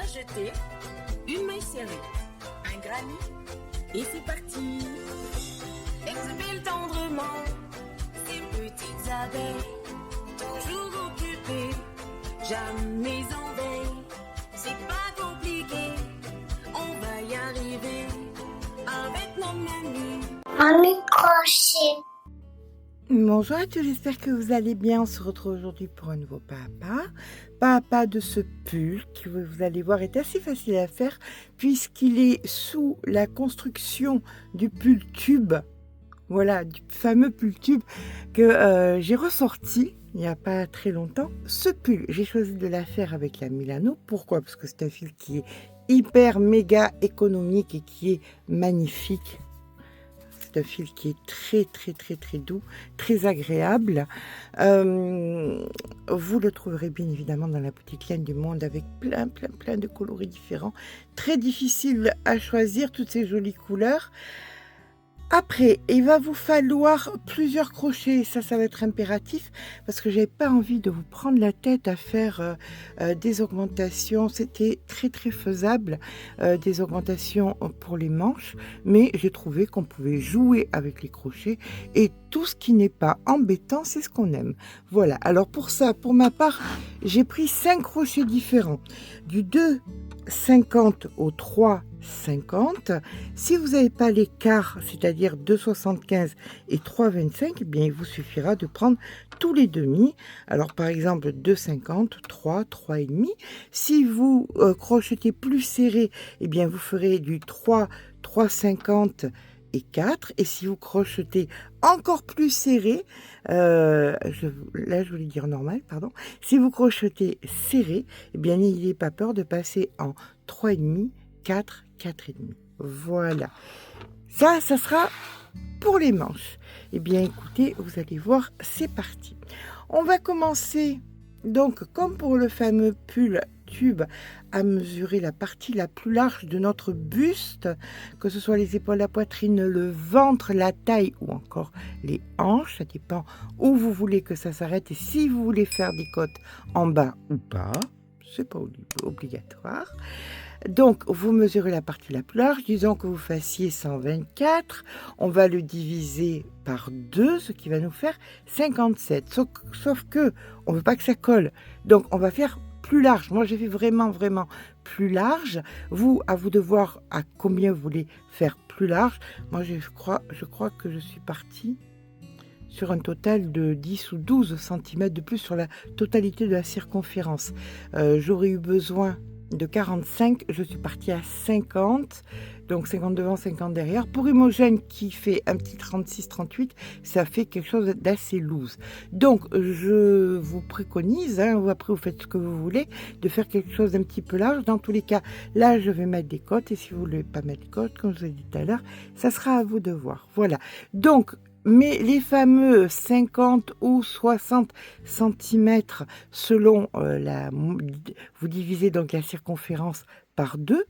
jeter, une maille serrée, un granit, et c'est parti. Exhibile tendrement ces petites abeilles, toujours occupées, jamais en veille. C'est pas compliqué, on va y arriver avec nos menus. Un microchet. Bonjour à tous, j'espère que vous allez bien. On se retrouve aujourd'hui pour un nouveau papa de ce pull qui, vous allez voir, est assez facile à faire puisqu'il est sous la construction du pull tube. Voilà, du fameux pull tube que j'ai ressorti il n'y a pas très longtemps. Ce pull, j'ai choisi de la faire avec la Milano. Pourquoi? Parce que c'est un fil qui est hyper méga économique et qui est magnifique. C'est un fil qui est très doux, très agréable. Vous le trouverez bien évidemment dans la boutique Laine du Monde avec plein de coloris différents. Très difficile à choisir, toutes ces jolies couleurs. Après, il va vous falloir plusieurs crochets, ça va être impératif parce que j'avais pas envie de vous prendre la tête à faire des augmentations. C'était très faisable, des augmentations pour les manches, mais j'ai trouvé qu'on pouvait jouer avec les crochets et tout ce qui n'est pas embêtant, c'est ce qu'on aime. Voilà, alors pour ça, pour ma part, j'ai pris 5 crochets différents, du 2,50 au 3,50. Si vous n'avez pas l'écart, c'est-à-dire 2,75 et 3,25, eh bien il vous suffira de prendre tous les demi. Alors par exemple 2,50, 3,5. Si vous crochetez plus serré, eh bien vous ferez du 3,50 et 4. Et si vous crochetez encore plus serré, je voulais dire normal, pardon. Si vous crochetez serré, eh bien n'ayez pas peur de passer en 3,5, 4, 4,5. Voilà. Ça sera pour les manches. Eh bien, écoutez, vous allez voir, c'est parti. On va commencer, donc, comme pour le fameux pull tube, à mesurer la partie la plus large de notre buste, que ce soit les épaules, la poitrine, le ventre, la taille ou encore les hanches. Ça dépend où vous voulez que ça s'arrête et si vous voulez faire des côtes en bas ou pas. C'est pas obligatoire. Donc, vous mesurez la partie la plus large. Disons que vous fassiez 124. On va le diviser par 2, ce qui va nous faire 57. Sauf que on ne veut pas que ça colle. Donc, on va faire plus large. Moi, j'ai fait vraiment plus large. Vous, à vous de voir à combien vous voulez faire plus large. Moi, je crois que je suis partie sur un total de 10 ou 12 cm de plus sur la totalité de la circonférence. J'aurais eu besoin de 45, je suis partie à 50, donc 50 devant, 50 derrière. Pour Imogen qui fait un petit 36-38, ça fait quelque chose d'assez loose. Donc je vous préconise, après vous faites ce que vous voulez, de faire quelque chose d'un petit peu large. Dans tous les cas, là je vais mettre des côtes et si vous ne voulez pas mettre de côtes, comme je vous ai dit tout à l'heure, ça sera à vous de voir. Voilà, donc mais les fameux 50 ou 60 cm selon vous divisez donc la circonférence par 2,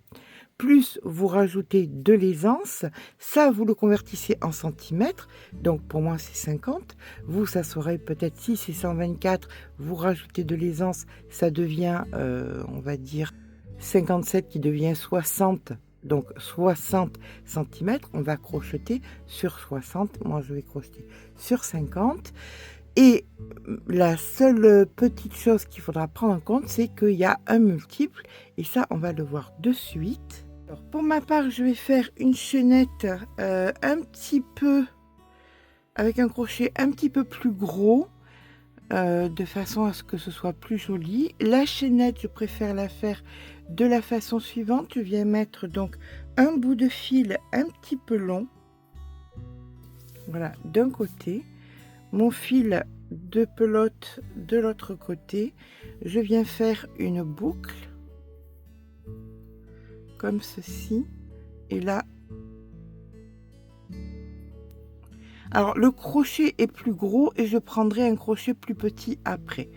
plus vous rajoutez de l'aisance, ça vous le convertissez en centimètres, donc pour moi c'est 50, vous ça serait peut-être 6 et 124, vous rajoutez de l'aisance, ça devient on va dire 57 qui devient 60. Donc 60 cm, on va crocheter sur 60, moi je vais crocheter sur 50. Et la seule petite chose qu'il faudra prendre en compte, c'est qu'il y a un multiple, et ça on va le voir de suite. Alors, pour ma part, je vais faire une chaînette un petit peu, avec un crochet un petit peu plus gros, de façon à ce que ce soit plus joli. La chaînette, je préfère la faire de la façon suivante. Je viens mettre donc un bout de fil un petit peu long, voilà, d'un côté, mon fil de pelote de l'autre côté. Je viens faire une boucle comme ceci, et là, alors le crochet est plus gros et je prendrai un crochet plus petit après,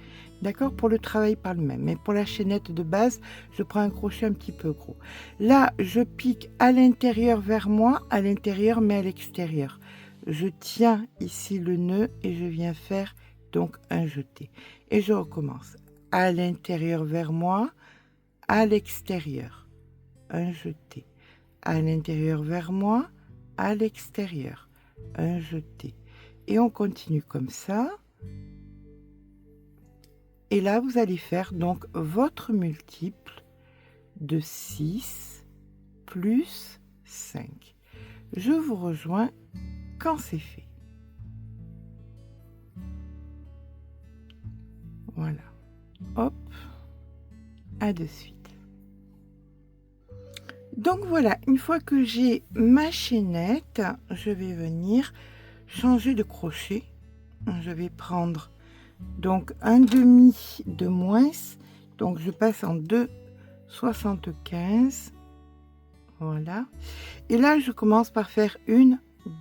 d'accord, pour le travail par le même. Mais pour la chaînette de base, je prends un crochet un petit peu gros. Là je pique à l'intérieur vers moi, à l'intérieur mais à l'extérieur. Je tiens ici le nœud et je viens faire donc un jeté et je recommence à l'intérieur vers moi, à l'extérieur, un jeté, à l'intérieur vers moi, à l'extérieur, un jeté. Et on continue comme ça. Et là, vous allez faire donc votre multiple de 6 plus 5. Je vous rejoins quand c'est fait. Voilà. Hop. À de suite. Donc voilà, une fois que j'ai ma chaînette, je vais venir changer de crochet. Je vais prendre donc un demi de moins, donc je passe en 2,75. Voilà. Et là, je commence par faire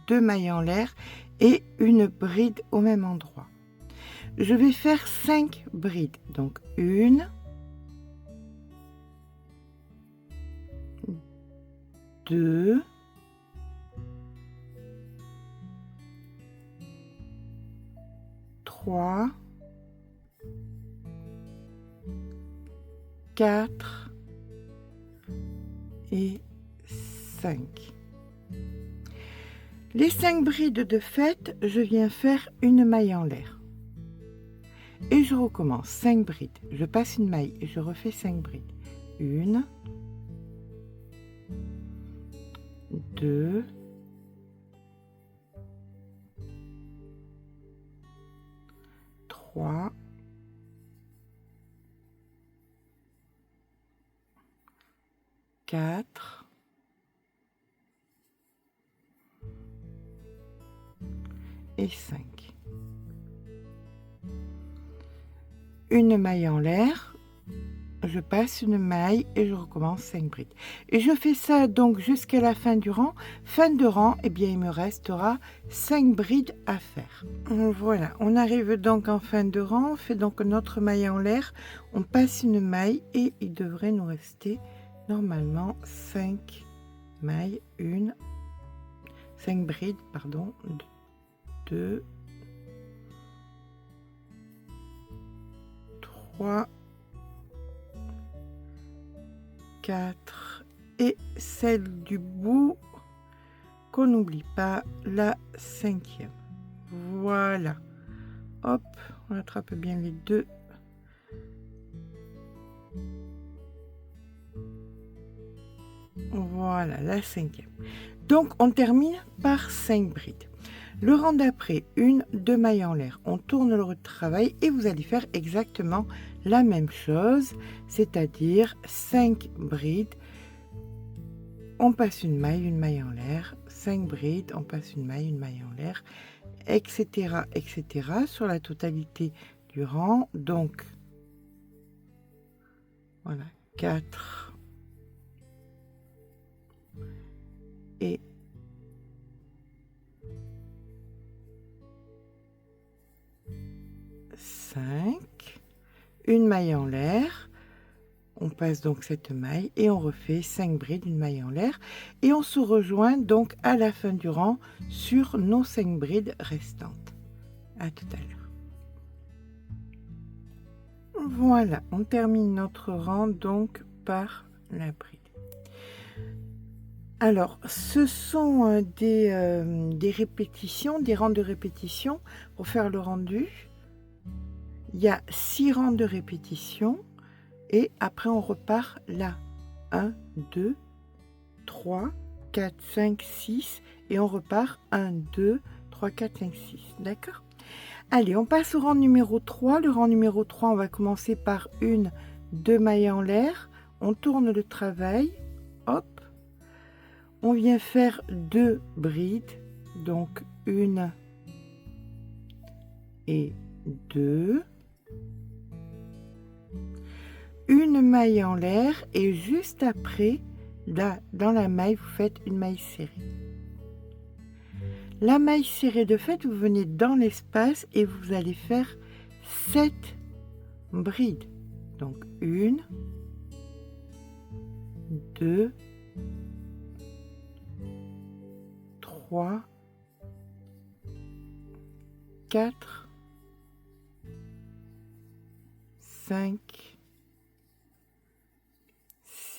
deux mailles en l'air et une bride au même endroit. Je vais faire 5 brides. Donc 1, 2, 3, 4 et 5. Les 5 brides de fait, je viens faire une maille en l'air. Et je recommence 5 brides. Je passe une maille et je refais 5 brides. 1, 2, 3, 4 et 5. Une maille en l'air, je passe une maille et je recommence 5 brides. Et je fais ça donc jusqu'à la fin du rang. Fin de rang, eh bien il me restera 5 brides à faire. Voilà, on arrive donc en fin de rang, on fait donc notre maille en l'air, on passe une maille et il devrait nous rester normalement 5 mailles, 5 brides, pardon, 2, 3, 4 et celle du bout qu'on n'oublie pas, la 5e. Voilà, hop, on attrape bien les deux. Voilà, la 5e. Donc on termine par 5 brides. Le rang d'après, 2 mailles en l'air. On tourne le travail et vous allez faire exactement la même chose, c'est-à-dire 5 brides. On passe une maille en l'air, 5 brides, on passe une maille en l'air, etc., etc. sur la totalité du rang. Donc, voilà, 4 et 5, une maille en l'air, on passe donc cette maille et on refait 5 brides, une maille en l'air et on se rejoint donc à la fin du rang sur nos 5 brides restantes. À tout à l'heure. Voilà, on termine notre rang donc par la bride. Alors, ce sont des répétitions, des rangs de répétition pour faire le rendu. Il y a 6 rangs de répétition et après on repart là. 1, 2, 3, 4, 5, 6 et on repart 1, 2, 3, 4, 5, 6. D'accord? Allez, on passe au rang numéro 3. Le rang numéro 3, on va commencer par 2 mailles en l'air. On tourne le travail. Hop. On vient faire 2 brides. Donc 1 et 2. Une maille en l'air et juste après, là, dans la maille, vous faites une maille serrée. La maille serrée de fait, vous venez dans l'espace et vous allez faire 7 brides. Donc 1, 2, 3, 4, 5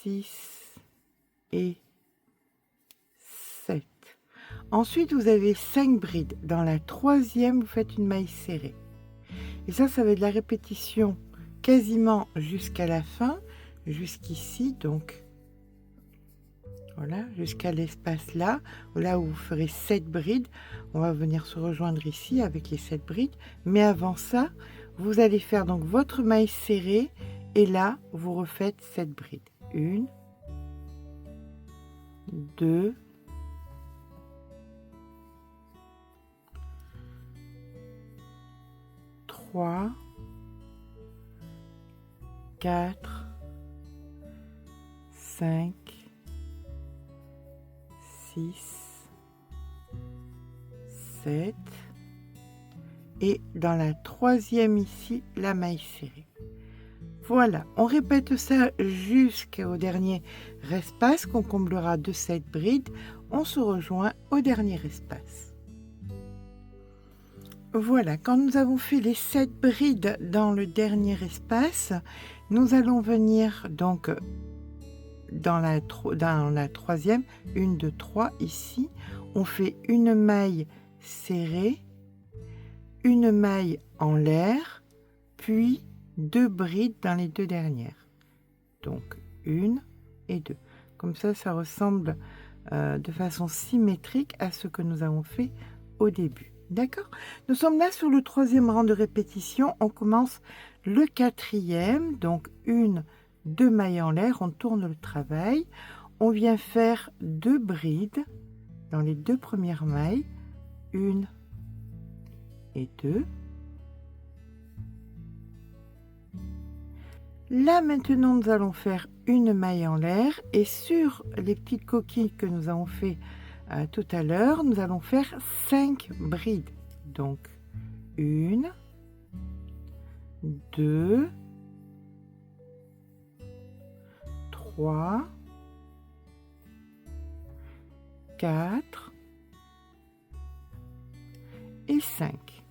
6 et 7. Ensuite, vous avez 5 brides. Dans la troisième, vous faites une maille serrée. Et ça va être de la répétition quasiment jusqu'à la fin, jusqu'ici, donc voilà, jusqu'à l'espace là où vous ferez 7 brides. On va venir se rejoindre ici avec les 7 brides. Mais avant ça, vous allez faire donc votre maille serrée et là, vous refaites 7 brides. 1, 2, 3, 4, 5, 6, 7 et dans la troisième ici, la maille serrée. Voilà, on répète ça jusqu'au dernier espace qu'on comblera de 7 brides. On se rejoint au dernier espace. Voilà, quand nous avons fait les 7 brides dans le dernier espace, nous allons venir donc dans la troisième, 1, 2, 3 ici. On fait une maille serrée, une maille en l'air, puis 2 brides dans les 2 dernières. Donc 1 et 2. Comme ça, ça ressemble de façon symétrique à ce que nous avons fait au début. D'accord? Nous sommes là sur le 3e rang de répétition. On commence le 4e, donc 1, 2 mailles en l'air. On tourne le travail. On vient faire 2 brides dans les 2 premières mailles. 1 et 2. Là maintenant nous allons faire une maille en l'air et sur les petites coquilles que nous avons fait tout à l'heure, nous allons faire 5 brides. Donc 1, 2, 3, 4 et 5.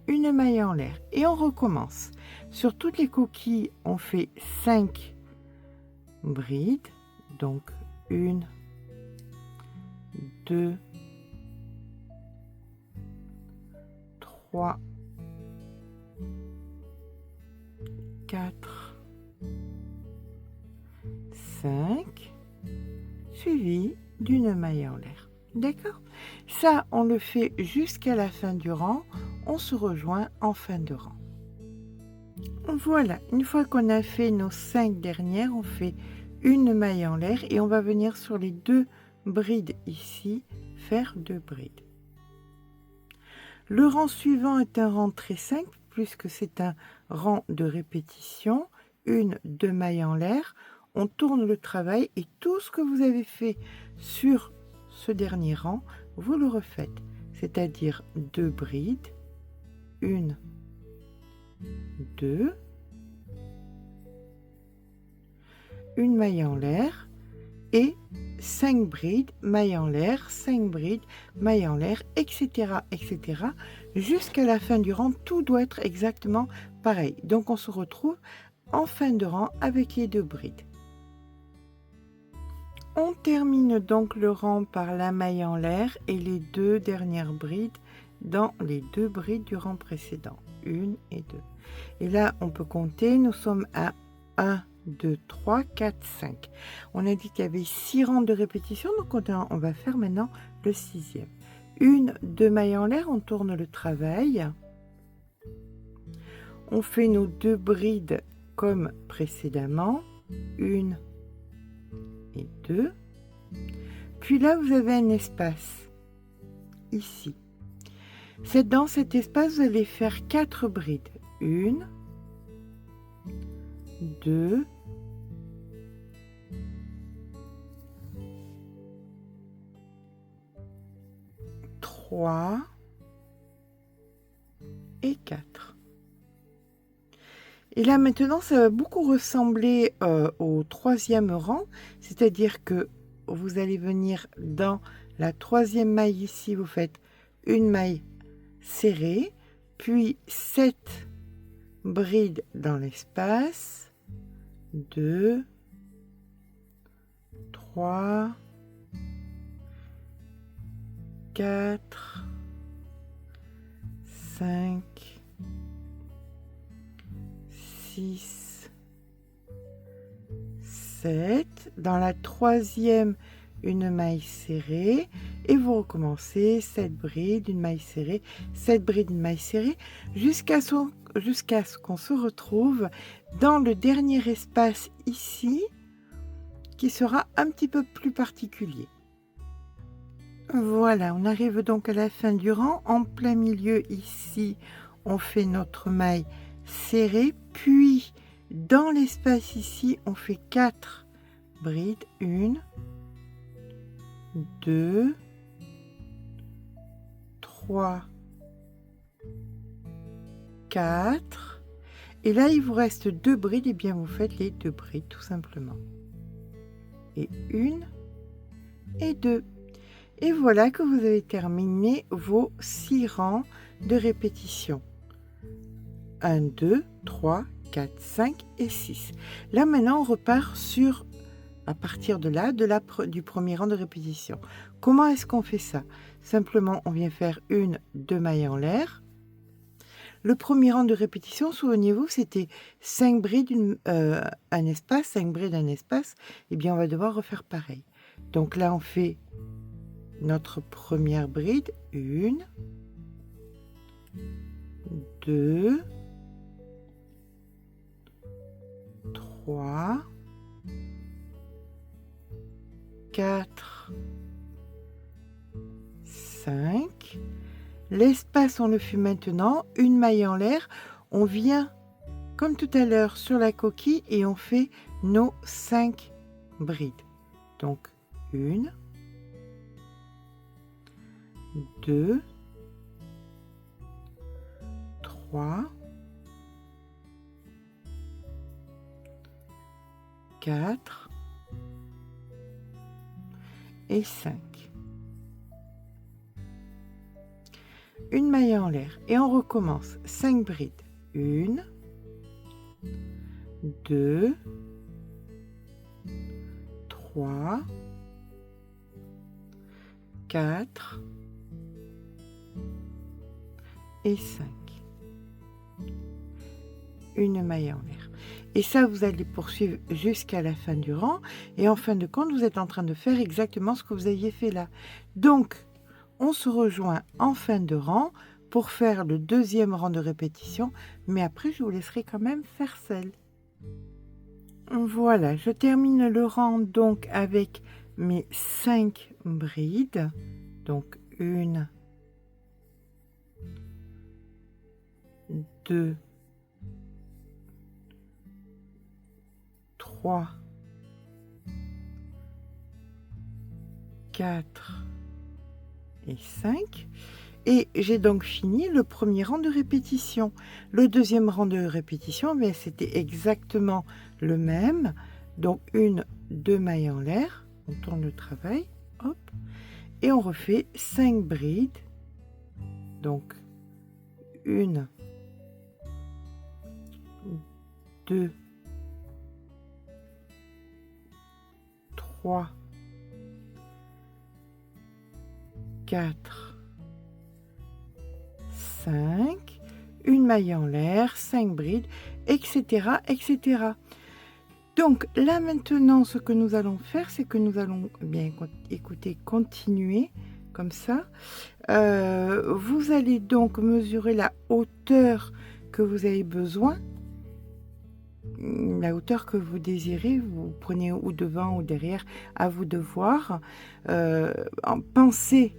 Une maille en l'air et on recommence. Sur toutes les coquilles, on fait 5 brides. Donc 1, 2, 3, 4, 5, suivi d'une maille en l'air. D'accord? Ça, on le fait jusqu'à la fin du rang. On se rejoint en fin de rang. Voilà, une fois qu'on a fait nos 5 dernières, on fait une maille en l'air et on va venir sur les 2 brides ici, faire 2 brides. Le rang suivant est un rang très simple puisque c'est un rang de répétition, 1, 2 mailles en l'air, on tourne le travail et tout ce que vous avez fait sur ce dernier rang, vous le refaites, c'est-à-dire 2 brides, 1, 2, une maille en l'air et 5 brides, maille en l'air, 5 brides, maille en l'air, etc., etc. Jusqu'à la fin du rang, tout doit être exactement pareil. Donc on se retrouve en fin de rang avec les 2 brides. On termine donc le rang par la maille en l'air et les 2 dernières brides dans les 2 brides du rang précédent, 1 et 2. Et là, on peut compter, nous sommes à 1, 2, 3, 4, 5. On a dit qu'il y avait 6 rangs de répétition, donc on va faire maintenant le 6e. 1, 2 mailles en l'air, on tourne le travail. On fait nos 2 brides comme précédemment, 1 et 2. Puis là, vous avez un espace, ici. Dans cet espace, vous allez faire 4 brides. 1, 2, 3 et 4. Et là maintenant, ça va beaucoup ressembler au 3e rang, c'est-à-dire que vous allez venir dans la 3e maille ici, vous faites une maille serrée, puis 7 brides dans l'espace, 2, 3, 4, 5, 6, 7. Dans la troisième, une maille serrée. Et vous recommencez 7 brides, une maille serrée, 7 brides, une maille serrée, jusqu'à ce qu'on se retrouve dans le dernier espace ici, qui sera un petit peu plus particulier. Voilà, on arrive donc à la fin du rang. En plein milieu ici, on fait notre maille serrée, puis dans l'espace ici, on fait 4 brides, 1, 2, 3, 4, et là il vous reste 2 brides, et bien vous faites les 2 brides tout simplement, et 1 et 2. Et voilà que vous avez terminé vos 6 rangs de répétition. 1, 2, 3, 4, 5 et 6. Là maintenant on repart sur, à partir de là, du premier rang de répétition. Comment est-ce qu'on fait ça? Simplement on vient faire 1, 2 mailles en l'air. Le premier rang de répétition, souvenez-vous, c'était 5 brides, un espace, 5 brides, un espace. Et bien on va devoir refaire pareil. Donc là on fait notre première bride, 1, 2, 3, 4, 5. L'espace, on le fait maintenant, une maille en l'air. On vient, comme tout à l'heure, sur la coquille et on fait nos 5 brides. Donc, 1, 2, 3, 4 et 5. Une maille en l'air et on recommence 5 brides. 1, 2, 3, 4 et 5. Une maille en l'air. Et ça, vous allez poursuivre jusqu'à la fin du rang. Et en fin de compte, vous êtes en train de faire exactement ce que vous aviez fait là. Donc, on se rejoint en fin de rang pour faire le deuxième rang de répétition. Mais après, je vous laisserai quand même faire celle. Voilà, je termine le rang donc avec mes 5 brides. Donc, 1, 2, 3, 4 et 5. Et j'ai donc fini le premier rang de répétition. Le deuxième rang de répétition, mais c'était exactement le même. Donc, 1, 2 mailles en l'air. On tourne le travail. Hop. Et on refait 5 brides. Donc, 1, 2, 3, 4, 5, une maille en l'air, 5 brides, etc., etc. Donc là maintenant, ce que nous allons faire, c'est que nous allons bien écouter, continuer comme ça. Vous allez donc mesurer la hauteur que vous avez besoin, la hauteur que vous désirez. Vous prenez ou devant ou derrière, à vous de voir. Pensez.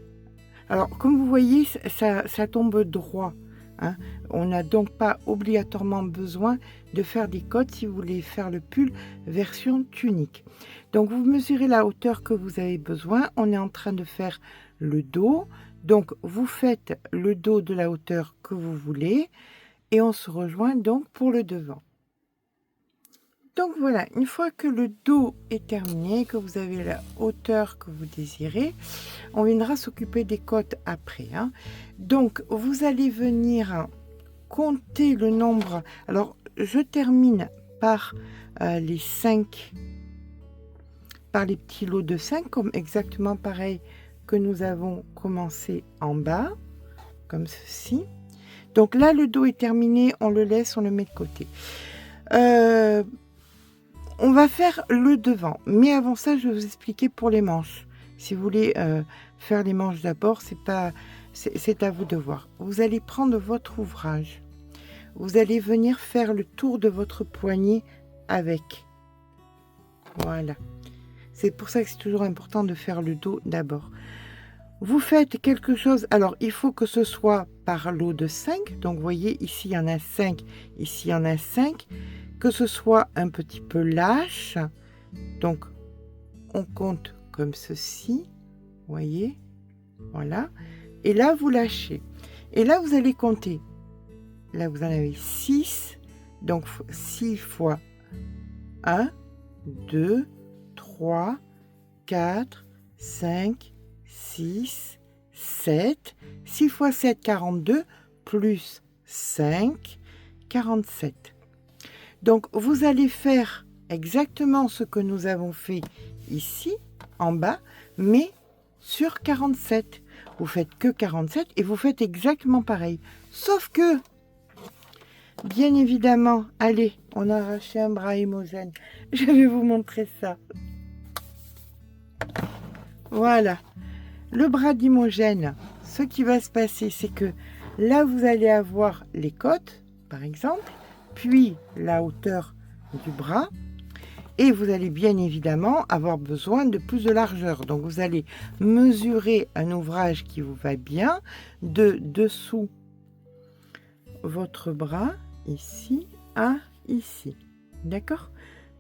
Alors, comme vous voyez, ça tombe droit. Hein. On n'a donc pas obligatoirement besoin de faire des côtes si vous voulez faire le pull version tunique. Donc, vous mesurez la hauteur que vous avez besoin. On est en train de faire le dos. Donc, vous faites le dos de la hauteur que vous voulez. Et on se rejoint donc pour le devant. Donc voilà, une fois que le dos est terminé, que vous avez la hauteur que vous désirez, on viendra s'occuper des côtes après. Hein. Donc vous allez venir compter le nombre. Alors je termine par les 5, par les petits lots de 5, comme exactement pareil que nous avons commencé en bas, comme ceci. Donc là, le dos est terminé, on le laisse, on le met de côté. On va faire le devant, mais avant ça, je vais vous expliquer pour les manches. Si vous voulez faire les manches d'abord, c'est à vous de voir. Vous allez prendre votre ouvrage. Vous allez venir faire le tour de votre poignet avec. Voilà. C'est pour ça que c'est toujours important de faire le dos d'abord. Vous faites quelque chose. Alors, il faut que ce soit par lot de 5. Donc, vous voyez, ici, il y en a 5. Ici, il y en a 5. Que ce soit un petit peu lâche. Donc, on compte comme ceci. Vous voyez? Voilà. Et là, vous lâchez. Et là, vous allez compter. Là, vous en avez 6. Donc, 6 fois 1, 2, 3, 4, 5, 6, 7. 6 fois 7, 42, plus 5, 47. Donc, vous allez faire exactement ce que nous avons fait ici, en bas, mais sur 47. Vous faites que 47 et vous faites exactement pareil. Sauf que, bien évidemment, allez, on a arraché un bras Imogen. Je vais vous montrer ça. Voilà. Le bras d'Imogen, ce qui va se passer, c'est que là, vous allez avoir les côtes, par exemple, puis la hauteur du bras. Et vous allez bien évidemment avoir besoin de plus de largeur. Donc, vous allez mesurer un ouvrage qui vous va bien de dessous votre bras, ici à ici. D'accord?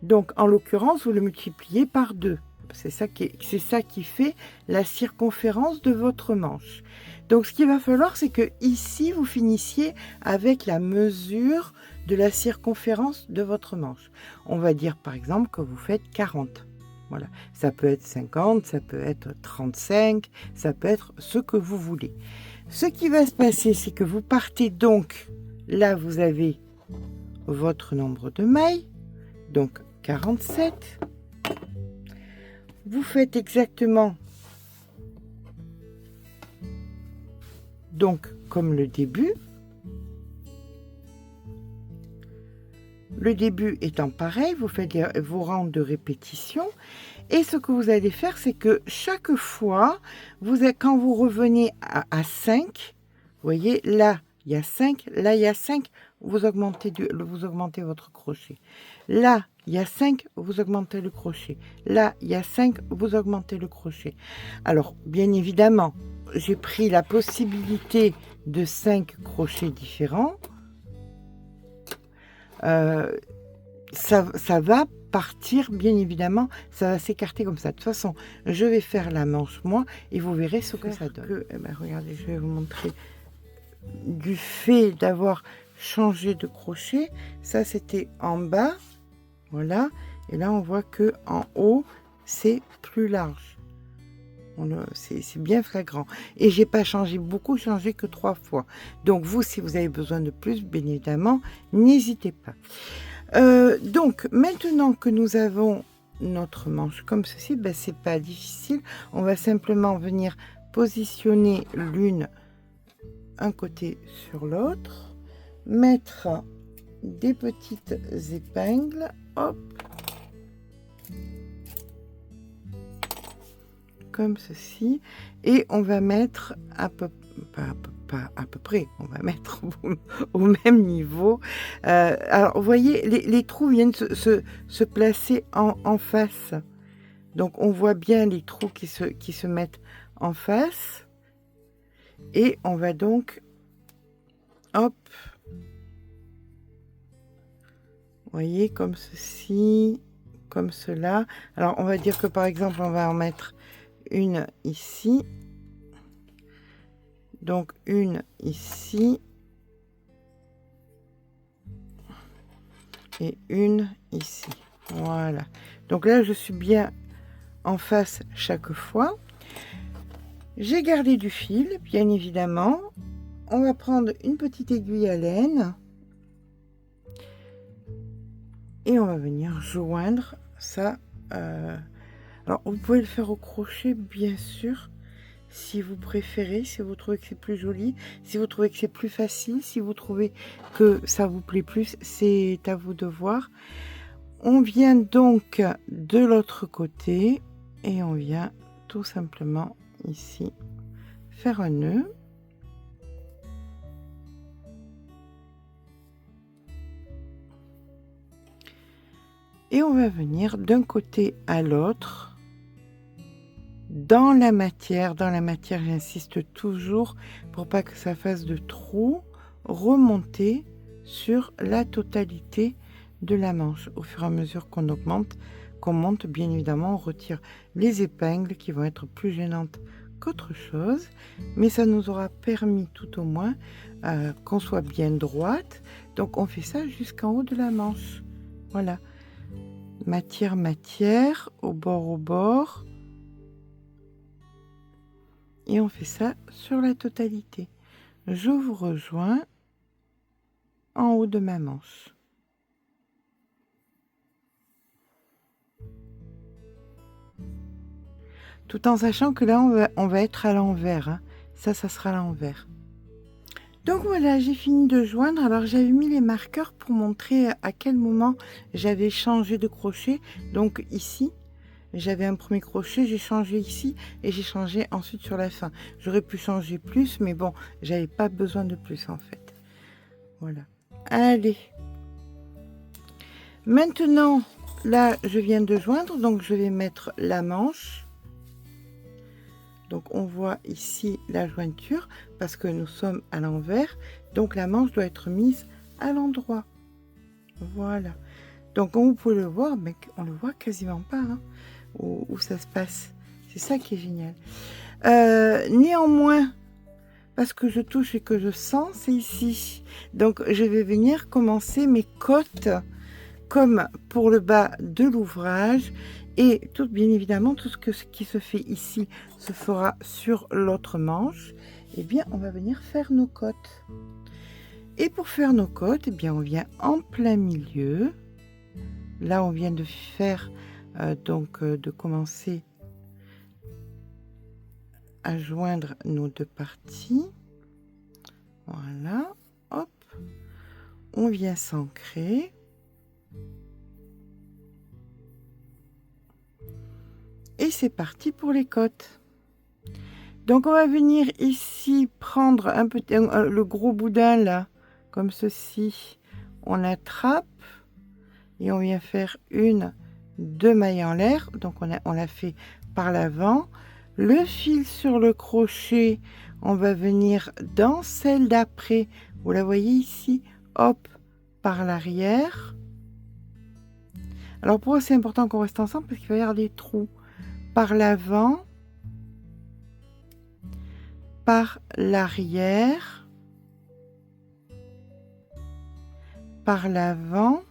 Donc, en l'occurrence, vous le multipliez par 2. C'est ça qui fait la circonférence de votre manche. Donc, ce qu'il va falloir, c'est que ici, vous finissiez avec la mesure de la circonférence de votre manche. On va dire, par exemple, que vous faites 40. Voilà. Ça peut être 50, ça peut être 35, ça peut être ce que vous voulez. Ce qui va se passer, c'est que vous partez donc, là, vous avez votre nombre de mailles, donc 47. Vous faites exactement donc comme le début. Le début étant pareil, vous faites vos rangs de répétition. Et ce que vous allez faire, c'est que chaque fois, quand vous revenez à 5, vous voyez, là, il y a 5, là, il y a 5, vous augmentez votre crochet. Là, il y a 5, vous augmentez le crochet. Là, il y a 5, vous augmentez le crochet. Alors, bien évidemment, j'ai pris la possibilité de 5 crochets différents. Ça va partir, bien évidemment, ça va s'écarter comme ça. De toute façon, je vais faire la manche moi et vous verrez ce que ça donne. Regardez, je vais vous montrer. Du fait d'avoir changé de crochet, ça c'était en bas, voilà, et là on voit que en haut c'est plus large. C'est bien flagrant. Et j'ai pas changé beaucoup, changé que 3 fois. Donc vous, si vous avez besoin de plus, bien évidemment, n'hésitez pas. Donc maintenant que nous avons notre manche comme ceci, ben, c'est pas difficile. On va simplement venir positionner l'une un côté sur l'autre, mettre des petites épingles, hop, comme ceci, et on va mettre pas à peu près, on va mettre au même niveau. Alors, vous voyez, les trous viennent se placer en face. Donc, on voit bien les trous qui se mettent en face. Et on va donc, hop, vous voyez, comme ceci, comme cela. Alors, on va dire que, par exemple, on va en mettre une ici. Donc, une ici. Et une ici. Voilà. Donc là, je suis bien en face chaque fois. J'ai gardé du fil, bien évidemment. On va prendre une petite aiguille à laine. Et on va venir joindre ça. Alors, vous pouvez le faire au crochet, bien sûr, si vous préférez, si vous trouvez que c'est plus joli, si vous trouvez que c'est plus facile, si vous trouvez que ça vous plaît plus, c'est à vous de voir. On vient donc de l'autre côté et on vient tout simplement ici faire un nœud. Et on va venir d'un côté à l'autre dans la matière. Dans la matière, j'insiste toujours pour pas que ça fasse de trous, remonter sur la totalité de la manche. Au fur et à mesure qu'on augmente, qu'on monte, bien évidemment, on retire les épingles qui vont être plus gênantes qu'autre chose, mais ça nous aura permis tout au moins qu'on soit bien droite. Donc on fait ça jusqu'en haut de la manche. Voilà. Matière, matière, au bord, et on fait ça sur la totalité. Je vous rejoins en haut de ma manche. Tout en sachant que là, on va être à l'envers. Hein. Ça sera à l'envers. Donc voilà, j'ai fini de joindre. Alors j'avais mis les marqueurs pour montrer à quel moment j'avais changé de crochet. Donc ici, j'avais un premier crochet, j'ai changé ici et j'ai changé ensuite sur la fin. J'aurais pu changer plus, mais bon, j'avais pas besoin de plus en fait. Voilà. Allez. Maintenant, là, je viens de joindre, donc je vais mettre la manche. Donc on voit ici la jointure parce que nous sommes à l'envers. Donc la manche doit être mise à l'endroit. Voilà. Donc comme vous pouvez le voir, mais on le voit quasiment pas hein, où ça se passe. C'est ça qui est génial. Néanmoins, parce que je touche et que je sens, c'est ici. Donc je vais venir commencer mes côtes comme pour le bas de l'ouvrage. Et tout, bien évidemment, tout ce qui se fait ici se fera sur l'autre manche. Eh bien, on va venir faire nos côtes. Et pour faire nos côtes, eh bien, on vient en plein milieu. Là, on vient de faire, de commencer à joindre nos deux parties. Voilà, hop. On vient s'ancrer. Et c'est parti pour les côtes. Donc on va venir ici prendre un petit, le gros boudin là, comme ceci. On attrape et on vient faire deux mailles en l'air. Donc on l'a fait par l'avant. Le fil sur le crochet, on va venir dans celle d'après. Vous la voyez ici, hop, par l'arrière. Alors pourquoi c'est important qu'on reste ensemble? Parce qu'il va y avoir des trous. Par l'avant, par l'arrière, par l'avant,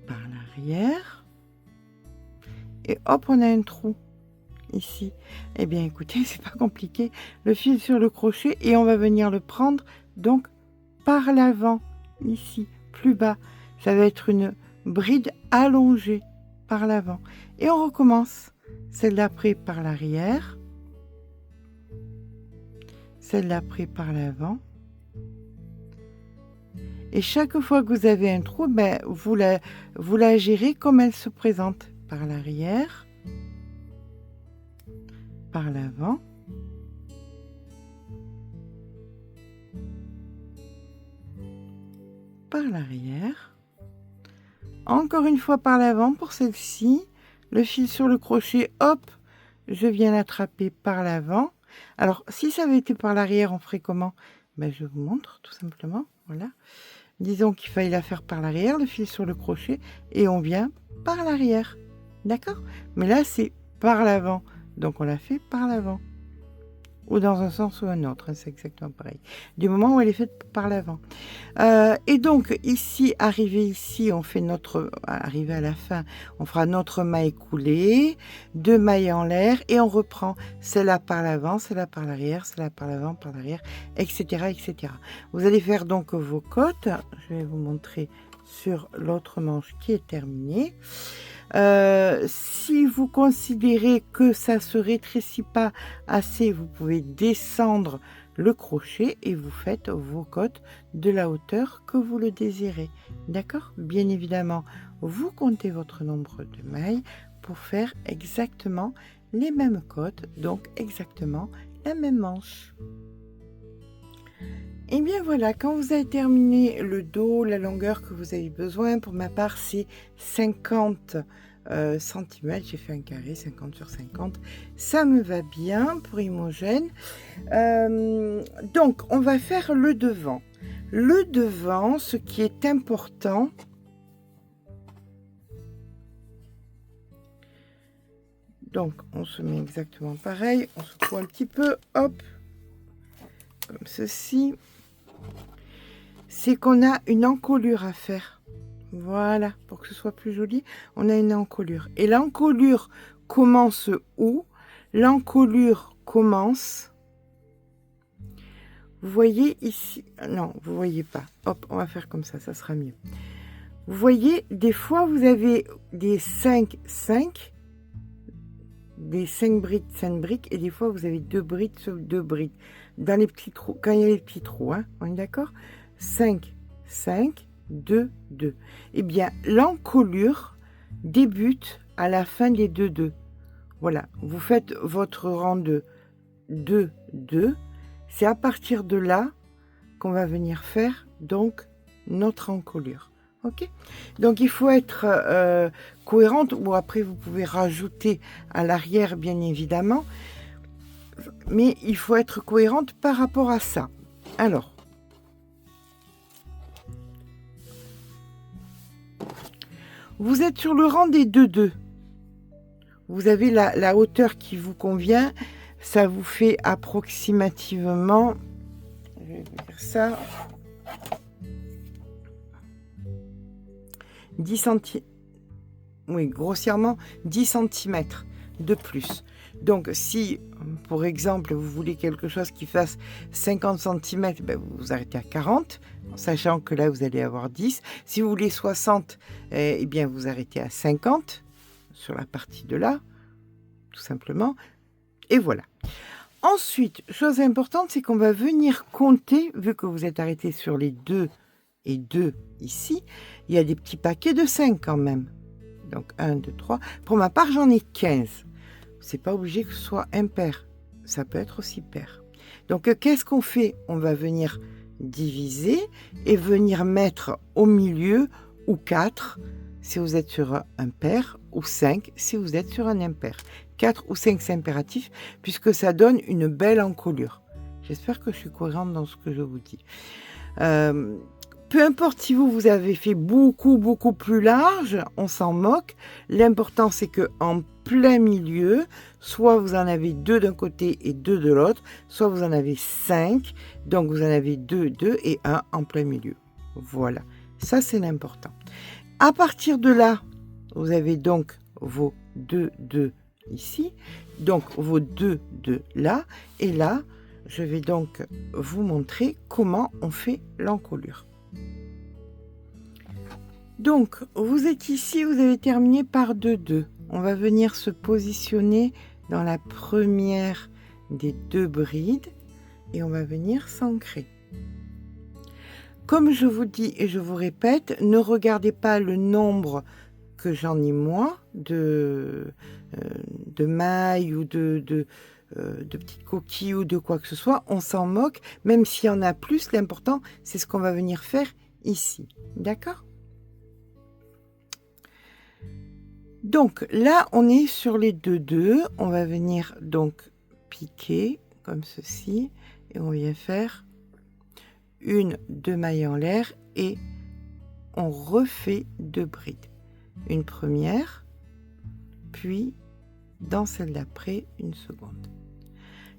par l'arrière, et hop, on a un trou ici. Eh bien, écoutez, c'est pas compliqué. Le fil sur le crochet et on va venir le prendre donc par l'avant, ici, plus bas. Ça va être une bride allongée par l'avant et on recommence celle d'après par l'arrière, celle d'après par l'avant, et chaque fois que vous avez un trou, ben, vous la gérez comme elle se présente, par l'arrière, par l'avant, par l'arrière, encore une fois par l'avant pour celle-ci, le fil sur le crochet, hop, je viens l'attraper par l'avant. Alors si ça avait été par l'arrière, on ferait comment? Ben, je vous montre tout simplement, voilà. Disons qu'il fallait la faire par l'arrière, le fil sur le crochet, et on vient par l'arrière, d'accord? Mais là c'est par l'avant, donc on la fait par l'avant. ou dans un sens ou un autre, hein, c'est exactement pareil. Du moment où elle est faite par l'avant. Et donc ici, arrivé à la fin, on fera notre maille coulée, 2 mailles en l'air et on reprend celle-là par l'avant, celle-là par l'arrière, celle-là par l'avant, par l'arrière, etc., etc. Vous allez faire donc vos côtes. Je vais vous montrer sur l'autre manche qui est terminée. Si vous considérez que ça se rétrécit pas assez, vous pouvez descendre le crochet et vous faites vos côtes de la hauteur que vous le désirez. D'accord? Bien évidemment, vous comptez votre nombre de mailles pour faire exactement les mêmes côtes, donc exactement la même manche. Et bien voilà, quand vous avez terminé le dos, la longueur que vous avez besoin, pour ma part c'est 50 cm, j'ai fait un carré 50 sur 50, ça me va bien pour Imogen. Donc on va faire le devant. Le devant, ce qui est important, donc on se met exactement pareil, on se coud un petit peu, hop, comme ceci. C'est qu'on a une encolure à faire. Voilà, pour que ce soit plus joli, on a une encolure. Et l'encolure commence où? L'encolure commence, vous voyez ici, non, vous voyez pas. Hop, on va faire comme ça sera mieux. Vous voyez, des fois, vous avez des 5 brides, 5 briques, et des fois, vous avez 2 brides sur 2 brides. Dans les petits trous, quand il y a les petits trous, hein, on est d'accord? 5, 5, 2, 2. Eh bien, l'encolure débute à la fin des 2, 2. Voilà, vous faites votre rang de 2, 2. C'est à partir de là qu'on va venir faire donc notre encolure. Ok? Donc, il faut être cohérente, ou après, vous pouvez rajouter à l'arrière, bien évidemment. Mais il faut être cohérente par rapport à ça. Alors, vous êtes sur le rang des 2, 2. Vous avez la hauteur qui vous convient. Ça vous fait approximativement, je vais vous dire ça, 10 cm. Oui, grossièrement 10 cm de plus. Donc, si, pour exemple, vous voulez quelque chose qui fasse 50 cm, ben vous vous arrêtez à 40, en sachant que là, vous allez avoir 10. Si vous voulez 60, eh bien, vous arrêtez à 50, sur la partie de là, tout simplement. Et voilà. Ensuite, chose importante, c'est qu'on va venir compter, vu que vous êtes arrêté sur les 2 et 2 ici, il y a des petits paquets de 5 quand même. Donc, 1, 2, 3. Pour ma part, j'en ai 15. C'est pas obligé que ce soit impair. Ça peut être aussi pair. Donc, qu'est-ce qu'on fait? On va venir diviser et venir mettre au milieu, ou 4 si vous êtes sur un pair, ou 5 si vous êtes sur un impair. 4 ou 5, c'est impératif, puisque ça donne une belle encolure. J'espère que je suis cohérente dans ce que je vous dis. Peu importe si vous avez fait beaucoup plus large, on s'en moque. L'important, c'est que en plein milieu, soit vous en avez 2 d'un côté et 2 de l'autre, soit vous en avez 5, donc vous en avez 2, 2 et 1 en plein milieu. Voilà, ça c'est l'important. À partir de là, vous avez donc vos 2, 2 ici, donc vos 2, 2 là, et là, je vais donc vous montrer comment on fait l'encolure. Donc, vous êtes ici, vous avez terminé par 2, 2. On va venir se positionner dans la première des 2 brides et on va venir s'ancrer. Comme je vous dis et je vous répète, ne regardez pas le nombre que j'en ai moi de mailles ou de petites coquilles ou de quoi que ce soit. On s'en moque, même s'il y en a plus, l'important c'est ce qu'on va venir faire ici. D'accord ? Donc là, on est sur les 2, 2. On va venir donc piquer comme ceci et on vient faire 1, 2 mailles en l'air et on refait 2 brides. Une première, puis dans celle d'après, une seconde.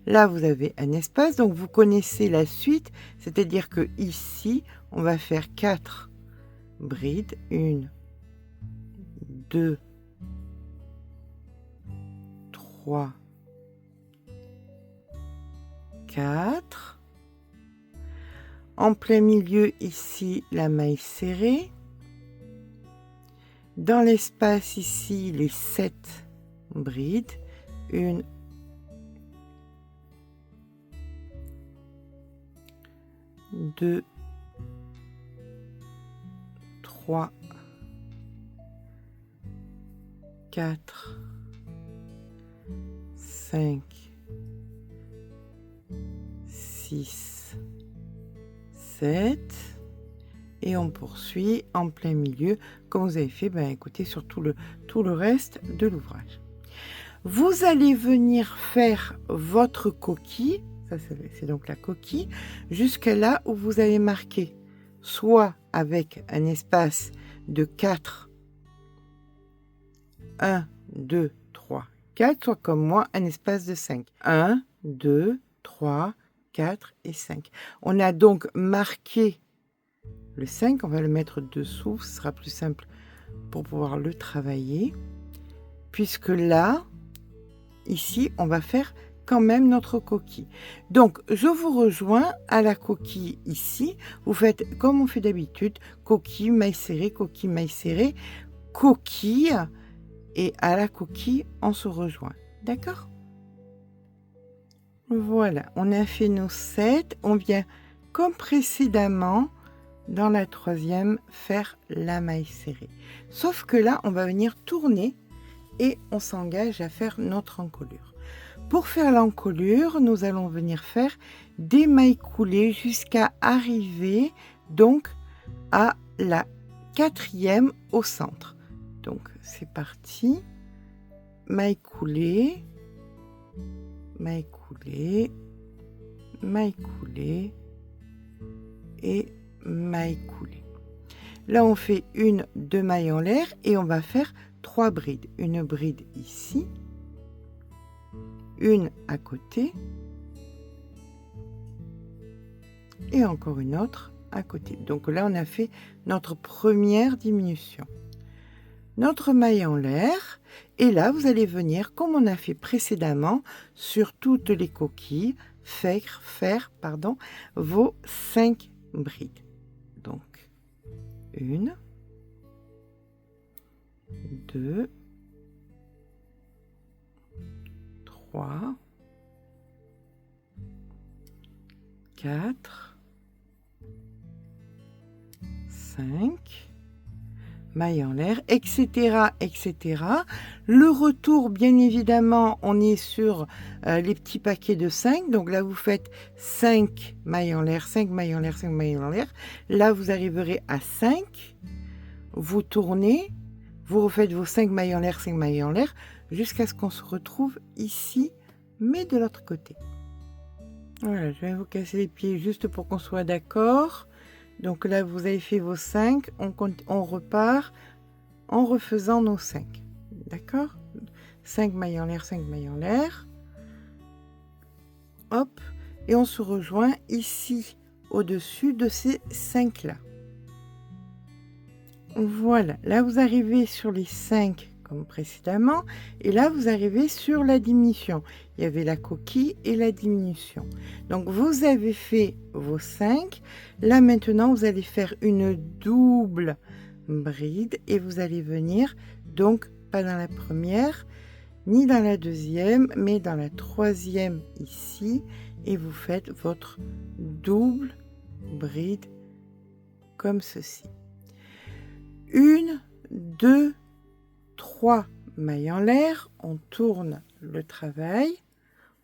Là, vous avez un espace, donc vous connaissez la suite, c'est-à-dire que ici, on va faire 4 brides. 1, 2, 3, 4. En plein milieu, ici, la maille serrée. Dans l'espace, ici, les 7 brides. 1, 2, 3, 4, 5, 6, 7 et on poursuit en plein milieu comme vous avez fait écoutez, sur tout le reste de l'ouvrage. Vous allez venir faire votre coquille, ça c'est donc la coquille, jusqu'à là où vous avez marqué, soit avec un espace de 4, 1, 2, 3, 4, soit comme moi, un espace de 5. 1, 2, 3, 4 et 5. On a donc marqué le 5, on va le mettre dessous, ce sera plus simple pour pouvoir le travailler. Puisque là, ici, on va faire quand même notre coquille. Donc, je vous rejoins à la coquille ici. Vous faites comme on fait d'habitude, coquille, maille serrée, coquille, maille serrée, coquille. Et à la coquille, on se rejoint. D'accord? Voilà, on a fait nos 7. On vient, comme précédemment, dans la troisième, faire la maille serrée. Sauf que là, on va venir tourner et on s'engage à faire notre encolure. Pour faire l'encolure, nous allons venir faire des mailles coulées jusqu'à arriver donc à la 4e au centre. Donc c'est parti, maille coulée, maille coulée, maille coulée et maille coulée. Là on fait 1, 2 mailles en l'air et on va faire 3 brides. Une bride ici, une à côté et encore une autre à côté. Donc là on a fait notre première diminution. Notre maille en l'air et là vous allez venir comme on a fait précédemment sur toutes les coquilles faire vos 5 brides. Donc 1, 2, 3, 4, 5, maille en l'air, etc., etc. Le retour, bien évidemment, on est sur les petits paquets de 5. Donc là, vous faites 5 mailles en l'air, 5 mailles en l'air, 5 mailles en l'air. Là, vous arriverez à 5. Vous tournez, vous refaites vos 5 mailles en l'air, 5 mailles en l'air, jusqu'à ce qu'on se retrouve ici, mais de l'autre côté. Voilà, je vais vous casser les pieds juste pour qu'on soit d'accord. Donc là, vous avez fait vos 5, on repart en refaisant nos 5. D'accord? 5 mailles en l'air, 5 mailles en l'air. Hop, et on se rejoint ici, au-dessus de ces 5-là. Voilà, là vous arrivez sur les 5 comme précédemment, et là vous arrivez sur la diminution. Il y avait la coquille et la diminution. Donc vous avez fait vos 5. Là maintenant vous allez faire une double bride et vous allez venir donc pas dans la première ni dans la deuxième, mais dans la troisième ici, et vous faites votre double bride comme ceci. 1, 2, 3 mailles en l'air, on tourne le travail,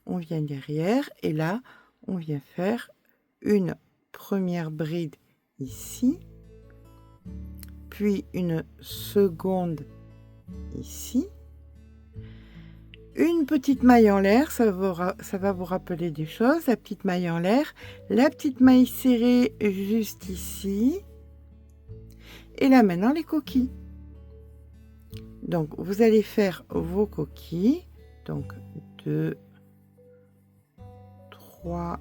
on vient derrière et là on vient faire une première bride ici, puis une seconde ici, une petite maille en l'air, ça va vous rappeler des choses, la petite maille en l'air, la petite maille serrée juste ici, et là maintenant les coquilles. Donc vous allez faire vos coquilles, donc 2, 3,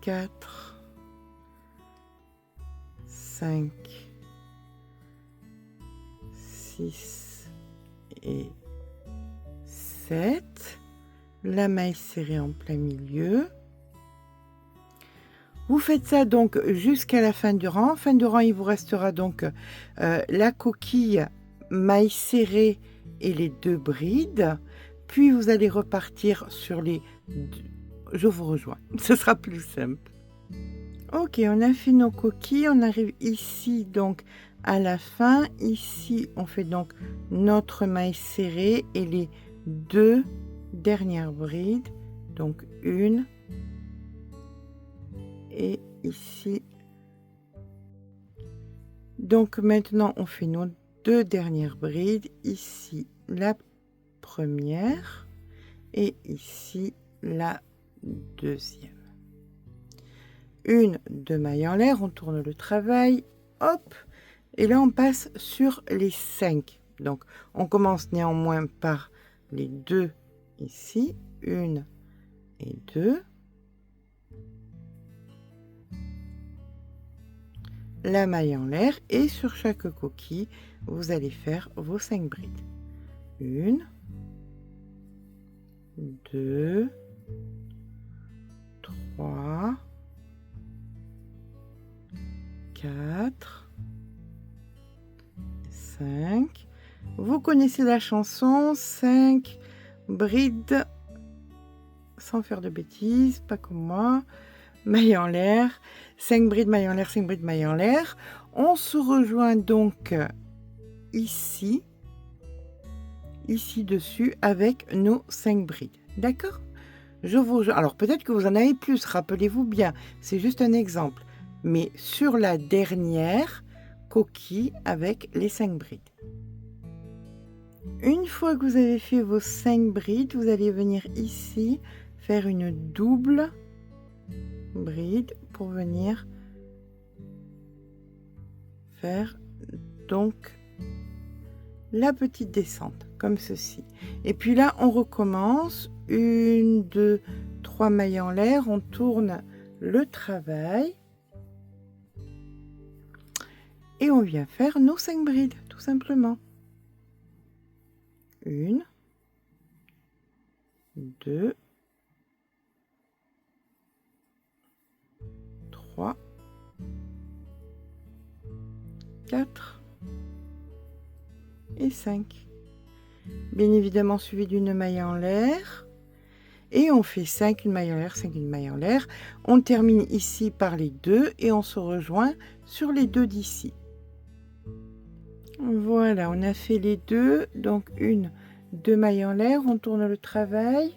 4, 5, 6 et 7. La maille serrée en plein milieu. Vous faites ça donc jusqu'à la fin du rang. Fin du rang, il vous restera donc la coquille, maille serrée et les 2 brides. Puis vous allez repartir sur les 2. Je vous rejoins, ce sera plus simple. Ok, on a fait nos coquilles, on arrive ici donc à la fin. Ici, on fait donc notre maille serrée et les 2 dernières brides. Donc une et ici. Donc maintenant, on fait nos 2 dernières brides. Ici, la première et ici, la deuxième. Une, 2 mailles en l'air, on tourne le travail, hop, et là on passe sur les 5. Donc on commence néanmoins par les 2 ici, 1 et 2. La maille en l'air et sur chaque coquille, vous allez faire vos 5 brides. 1, 2, 3, 4, 5. Vous connaissez la chanson, 5 brides, sans faire de bêtises, pas comme moi. Maille en l'air, 5 brides, maille en l'air, 5 brides, maille en l'air. On se rejoint donc ici dessus avec nos 5 brides. D'accord? Alors peut-être que vous en avez plus, rappelez-vous bien, c'est juste un exemple. Mais sur la dernière coquille avec les 5 brides. Une fois que vous avez fait vos 5 brides, vous allez venir ici faire une double bride pour venir faire donc la petite descente comme ceci. Et puis là, on recommence. 1, 2, 3 mailles en l'air, on tourne le travail. Et on vient faire nos 5 brides, tout simplement. 1, 2, 3, 4 et 5. Bien évidemment suivi d'une maille en l'air. Et on fait 5, une maille en l'air, 5, une maille en l'air. On termine ici par les 2 et on se rejoint sur les 2 d'ici. Voilà, on a fait les 2, donc 1, 2 mailles en l'air, on tourne le travail.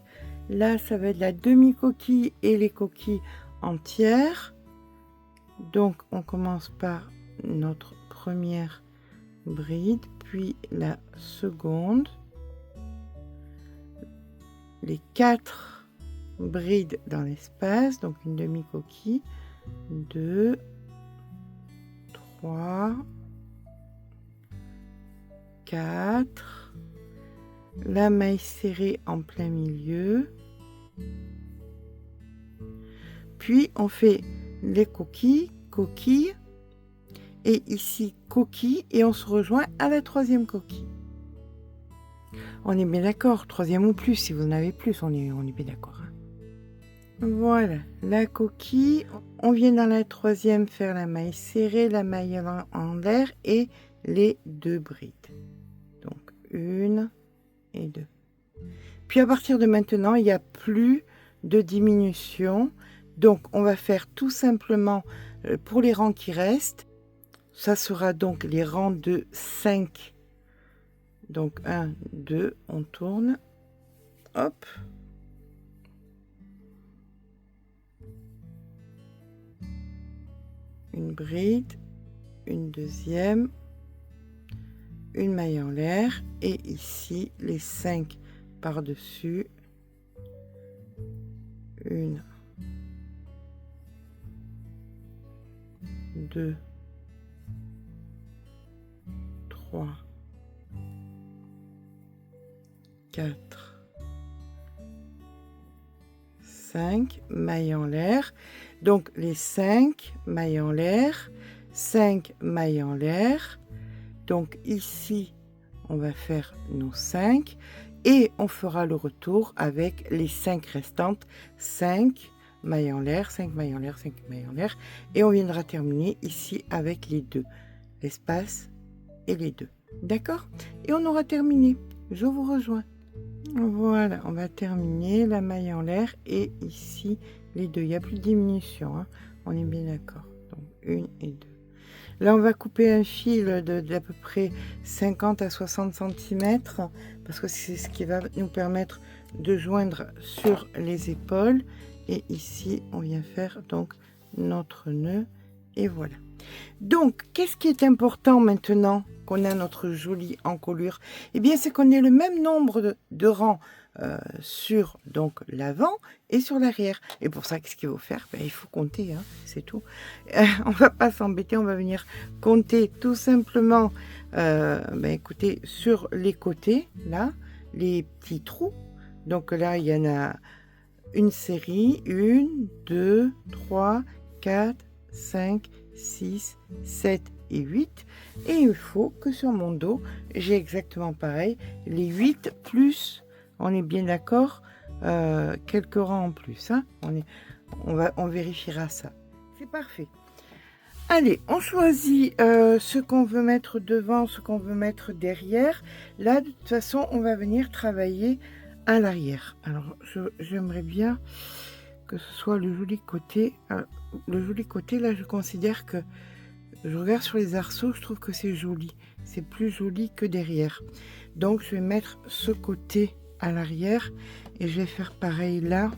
Là, ça va être la demi-coquille et les coquilles entières. Donc, on commence par notre première bride, puis la seconde. Les 4 brides dans l'espace, donc une demi-coquille. 2, 3, 4, la maille serrée en plein milieu, puis on fait les coquilles, et ici coquille, et on se rejoint à la 3e coquille. On est bien d'accord, 3e ou plus, si vous en avez plus, on est bien d'accord. Voilà, la coquille, on vient dans la 3e faire la maille serrée, la maille en l'air et les 2 brides. Donc 1 et 2. Puis à partir de maintenant, il n'y a plus de diminution. Donc on va faire tout simplement pour les rangs qui restent. Ça sera donc les rangs de 5. Donc 1, 2, on tourne. Hop. Une bride, une deuxième, une maille en l'air et ici les 5 par-dessus. 1, 2, 3, 4, 5 mailles en l'air. Donc les 5 mailles en l'air, 5 mailles en l'air. Donc ici, on va faire nos 5 et on fera le retour avec les 5 restantes. 5 mailles en l'air, 5 mailles en l'air, 5 mailles en l'air. Et on viendra terminer ici avec les 2, l'espace et les 2. D'accord? Et on aura terminé. Je vous rejoins. Voilà, on va terminer la maille en l'air et ici les 2. Il n'y a plus de diminution, hein. On est bien d'accord. Donc 1 et 2. Là, on va couper un fil d'à peu près 50 à 60 cm parce que c'est ce qui va nous permettre de joindre sur les épaules. Et ici, on vient faire donc notre nœud et voilà. Donc, qu'est-ce qui est important maintenant qu'on a notre jolie encolure? Eh bien, c'est qu'on ait le même nombre de rangs sur donc l'avant et sur l'arrière. Et pour ça, qu'est-ce qu'il faut faire? Il faut compter, hein, c'est tout. On va pas s'embêter, on va venir compter tout simplement, écoutez, sur les côtés, là, les petits trous. Donc là, il y en a une série, 1, 2, 3, 4, 5, 6, 7 et 8. Et il faut que sur mon dos, j'ai exactement pareil, les 8 plus, on est bien d'accord, quelques rangs en plus. Hein, on vérifiera ça. C'est parfait. Allez, on choisit ce qu'on veut mettre devant, ce qu'on veut mettre derrière. Là, de toute façon, on va venir travailler à l'arrière. Alors, j'aimerais bien que ce soit le joli côté. Le joli côté, là, je considère que je regarde sur les arceaux, je trouve que c'est joli. C'est plus joli que derrière. Donc, je vais mettre ce côté à l'arrière et je vais faire pareil là.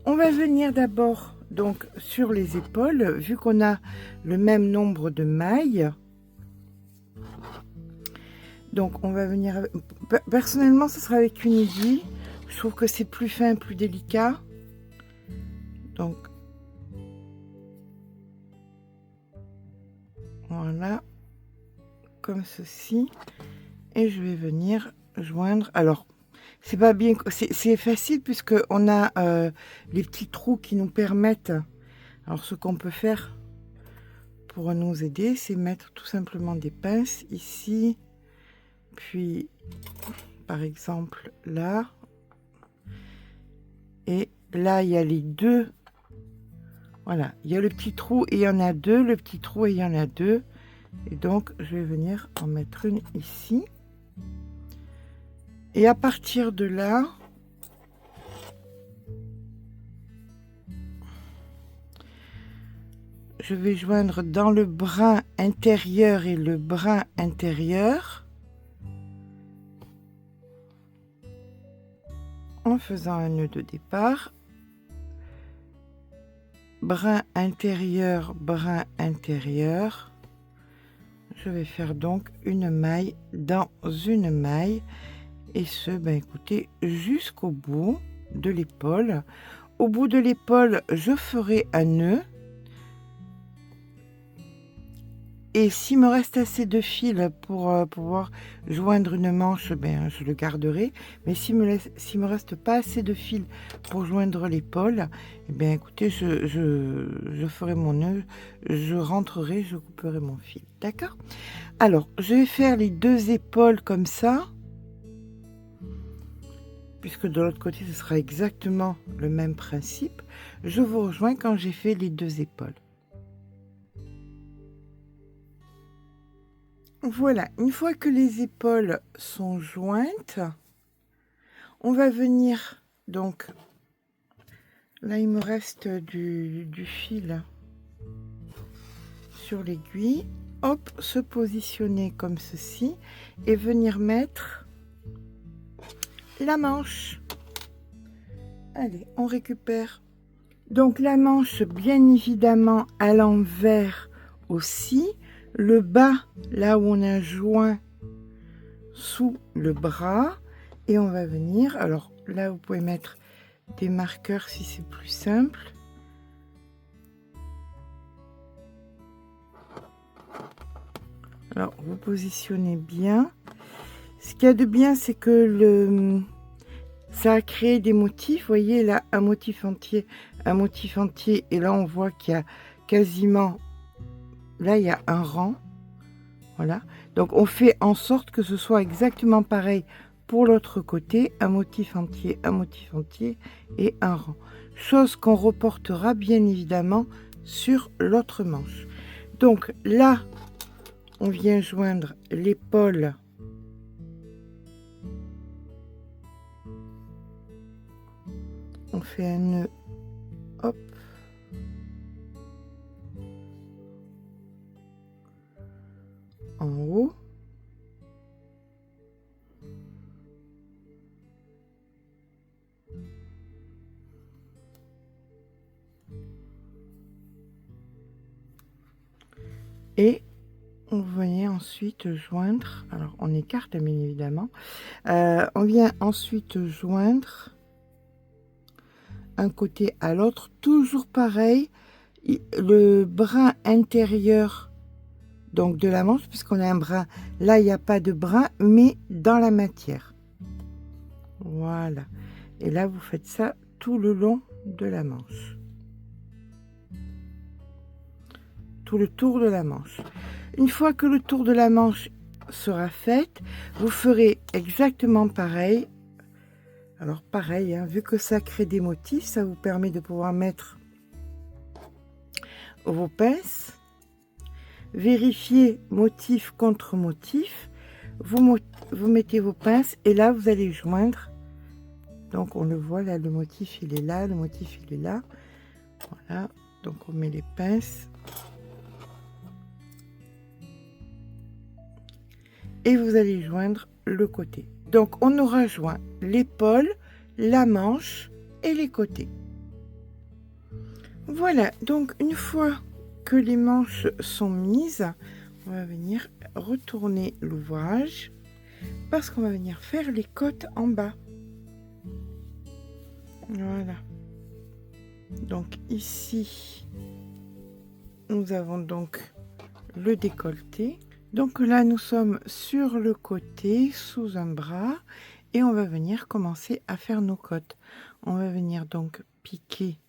On va venir d'abord donc sur les épaules, vu qu'on a le même nombre de mailles. Donc, on va venir... Personnellement, ce sera avec une aiguille. Je trouve que c'est plus fin, plus délicat. Donc, voilà, comme ceci. Et je vais venir joindre. Alors, c'est pas bien, c'est facile puisque on a les petits trous qui nous permettent. Alors, ce qu'on peut faire pour nous aider, c'est mettre tout simplement des pinces ici, puis par exemple là. Et là, il y a les deux. Voilà, il y a le petit trou et il y en a deux, le petit trou et il y en a deux. Et donc, je vais venir en mettre une ici. Et à partir de là, je vais joindre dans le brin intérieur et le brin intérieur. En faisant un nœud de départ. Brin intérieur, brin intérieur. Je vais faire donc une maille dans une maille. Et ce, écoutez, jusqu'au bout de l'épaule. Au bout de l'épaule, je ferai un nœud. Et s'il me reste assez de fil pour pouvoir joindre une manche, je le garderai. Mais s'il me reste pas assez de fil pour joindre l'épaule, écoutez, je ferai mon nœud, je rentrerai, je couperai mon fil. D'accord? Alors, je vais faire les deux épaules comme ça. Puisque de l'autre côté, ce sera exactement le même principe. Je vous rejoins quand j'ai fait les deux épaules. Voilà, une fois que les épaules sont jointes, on va venir, donc, là il me reste du fil sur l'aiguille, hop, se positionner comme ceci, et venir mettre la manche. Allez, on récupère. Donc la manche, bien évidemment, à l'envers aussi. Le bas, là où on a joint sous le bras. Et on va venir, alors là, vous pouvez mettre des marqueurs si c'est plus simple. Alors, vous positionnez bien. Ce qu'il y a de bien, c'est que ça a créé des motifs. Vous voyez là, un motif entier, et là on voit qu'il y a quasiment, là il y a un rang. Voilà, donc on fait en sorte que ce soit exactement pareil pour l'autre côté, un motif entier et un rang. Chose qu'on reportera bien évidemment sur l'autre manche. Donc là, on vient joindre l'épaule on fait un nœud, hop, en haut, et on vient ensuite joindre, alors on écarte bien évidemment, on vient ensuite joindre un côté à l'autre, toujours pareil, le brin intérieur donc de la manche, puisqu'on a un brin, là il n'y a pas de brin, mais dans la matière. Voilà, et là vous faites ça tout le long de la manche, tout le tour de la manche. Une fois que le tour de la manche sera fait, vous ferez exactement pareil. Alors pareil, hein, vu que ça crée des motifs, ça vous permet de pouvoir mettre vos pinces, vérifier motif contre motif, vous mettez vos pinces et là vous allez joindre. Donc on le voit là, le motif il est là, le motif il est là. Voilà, donc on met les pinces. Et vous allez joindre le côté. Donc on aura joint l'épaule, la manche et les côtés. Voilà, donc une fois que les manches sont mises, on va venir retourner l'ouvrage parce qu'on va venir faire les côtes en bas. Voilà. Donc ici, nous avons donc le décolleté. Donc là, nous sommes sur le côté, sous un bras, et on va venir commencer à faire nos côtes. On va venir donc piquer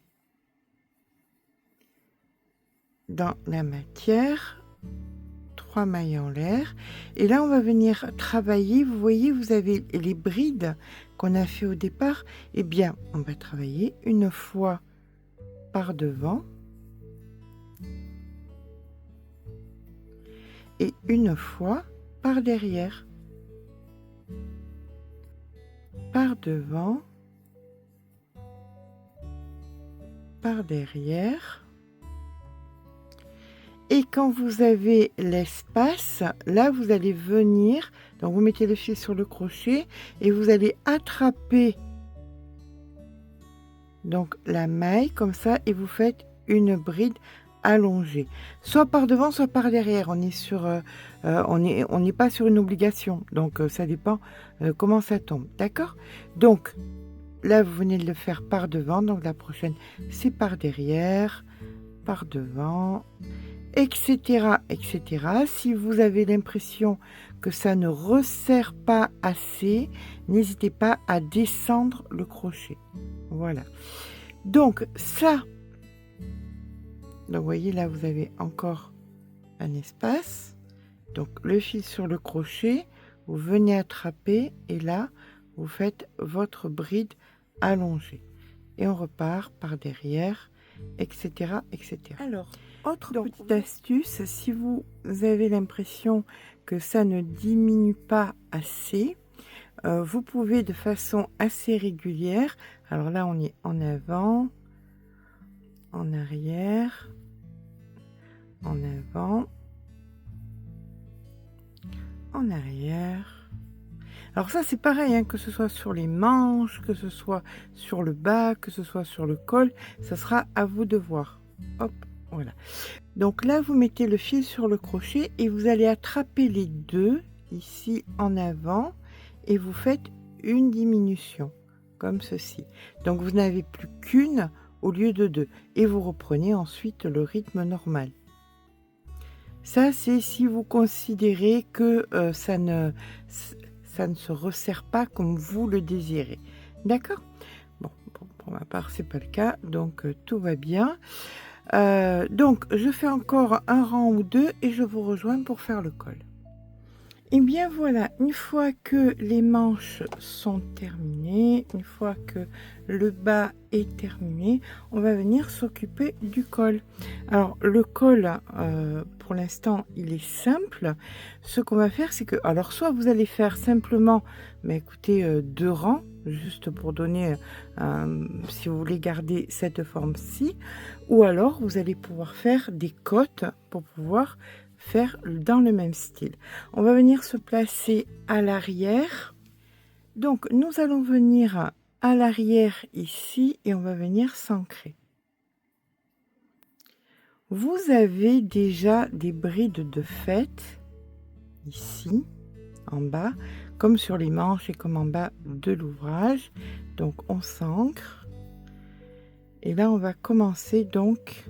dans la matière, 3 mailles en l'air, et là on va venir travailler. Vous voyez, vous avez les brides qu'on a fait au départ. Eh bien, on va travailler une fois par devant et une fois par derrière. Par devant, par derrière. Et quand vous avez l'espace, là vous allez venir, donc vous mettez le fil sur le crochet et vous allez attraper donc la maille comme ça et vous faites une bride allongée, soit par devant, soit par derrière. On est sur, on n'est pas sur une obligation, donc ça dépend comment ça tombe, d'accord? Donc là vous venez de le faire par devant, donc la prochaine c'est par derrière, par devant, etc., etc. Si vous avez l'impression que ça ne resserre pas assez, n'hésitez pas à descendre le crochet. Voilà. Donc ça, donc vous voyez là vous avez encore un espace. Donc le fil sur le crochet, vous venez attraper et là vous faites votre bride allongée. Et on repart par derrière, etc., etc. Alors, autre petite astuce, si vous avez l'impression que ça ne diminue pas assez, vous pouvez de façon assez régulière, alors là on est en avant, en arrière, en avant, en arrière. Alors ça c'est pareil, hein, que ce soit sur les manches, que ce soit sur le bas, que ce soit sur le col, ça sera à vous de voir. Hop, voilà. Donc là vous mettez le fil sur le crochet et vous allez attraper les deux ici en avant et vous faites une diminution comme ceci. Donc vous n'avez plus qu'une au lieu de deux et vous reprenez ensuite le rythme normal. Ça c'est si vous considérez que ça ne se resserre pas comme vous le désirez. D'accord? Bon, pour ma part, c'est pas le cas, donc tout va bien. Donc, je fais encore un rang ou deux et je vous rejoins pour faire le col. Et bien voilà, une fois que les manches sont terminées, une fois que le bas est terminé, on va venir s'occuper du col. Alors le col, pour l'instant, il est simple. Ce qu'on va faire, c'est que, alors soit vous allez faire simplement, mais écoutez, 2 rangs, juste pour donner, si vous voulez garder cette forme-ci, ou alors vous allez pouvoir faire des côtes pour pouvoir faire dans le même style. On va venir se placer à l'arrière. Donc nous allons venir à l'arrière ici et on va venir s'ancrer. Vous avez déjà des brides de fête ici en bas, comme sur les manches et comme en bas de l'ouvrage. Donc on s'ancre et là on va commencer donc